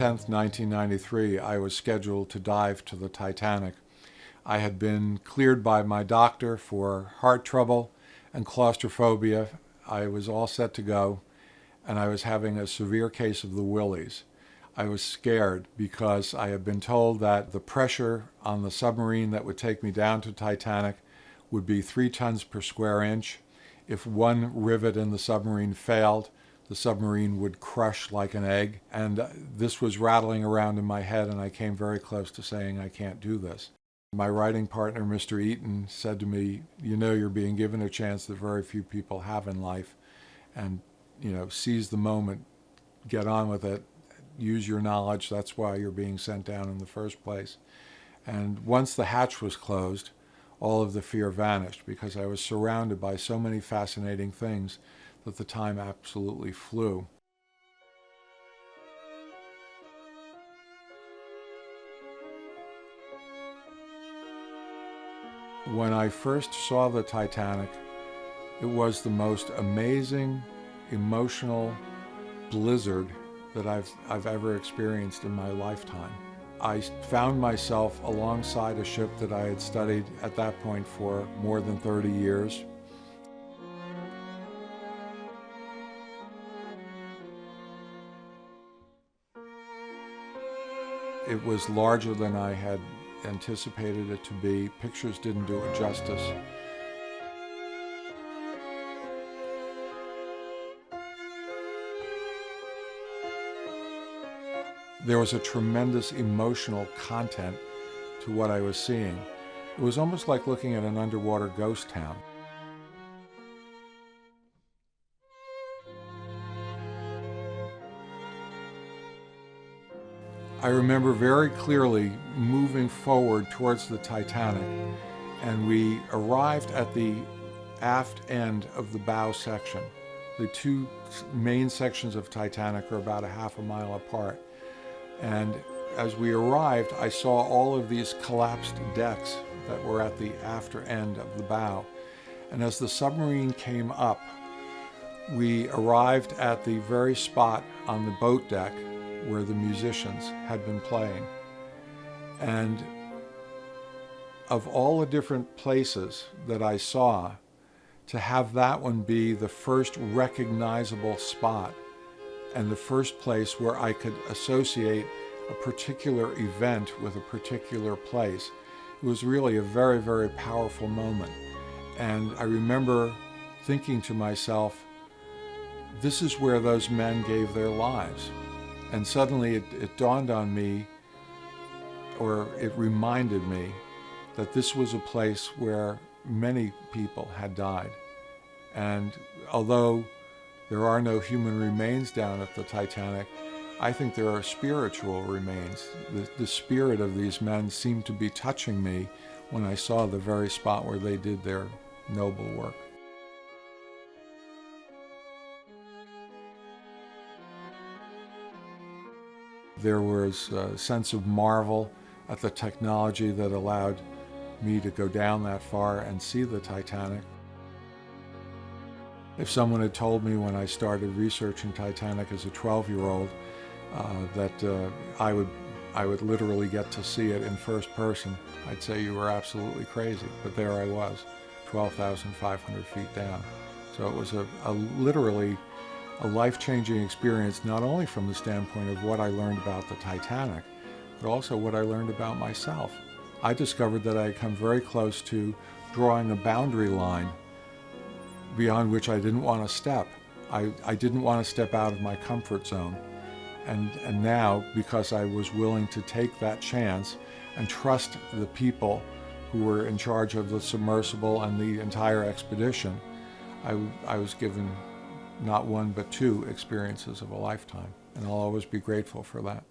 10th, 1993, I was scheduled to dive to the Titanic. I had been cleared by my doctor for heart trouble and claustrophobia. I was all set to go, and I was having a severe case of the willies. I was scared because I had been told that the pressure on the submarine that would take me down to Titanic would be 3 tons per square inch. If one rivet in the submarine failed, the submarine would crush like an egg. And this was rattling around in my head, and I came very close to saying, I can't do this. My writing partner, Mr. Eaton, said to me, you know, you're being given a chance that very few people have in life. And, seize the moment, get on with it, use your knowledge. That's why you're being sent down in the first place. And once the hatch was closed, all of the fear vanished because I was surrounded by so many fascinating things that the time absolutely flew. When I first saw the Titanic, it was the most amazing, emotional blizzard that I've ever experienced in my lifetime. I found myself alongside a ship that I had studied at that point for more than 30 years. It was larger than I had anticipated it to be. Pictures didn't do it justice. There was a tremendous emotional content to what I was seeing. It was almost like looking at an underwater ghost town. I remember very clearly moving forward towards the Titanic, and we arrived at the aft end of the bow section. The two main sections of Titanic are about a half a mile apart. And as we arrived, I saw all of these collapsed decks that were at the after end of the bow. And as the submarine came up, we arrived at the very spot on the boat deck where the musicians had been playing. And of all the different places that I saw, to have that one be the first recognizable spot and the first place where I could associate a particular event with a particular place, it was really a very, very powerful moment. And I remember thinking to myself, this is where those men gave their lives. And suddenly it dawned on me, or it reminded me, that this was a place where many people had died. And although there are no human remains down at the Titanic, I think there are spiritual remains. The spirit of these men seemed to be touching me when I saw the very spot where they did their noble work. There was a sense of marvel at the technology that allowed me to go down that far and see the Titanic. If someone had told me when I started researching Titanic as a 12-year-old that I would literally get to see it in first person, I'd say you were absolutely crazy. But there I was, 12,500 feet down. So it was literally a life-changing experience, not only from the standpoint of what I learned about the Titanic, but also what I learned about myself. I discovered that I had come very close to drawing a boundary line beyond which I didn't want to step. I didn't want to step out of my comfort zone. And now, because I was willing to take that chance and trust the people who were in charge of the submersible and the entire expedition, I was given not one but two experiences of a lifetime. And I'll always be grateful for that.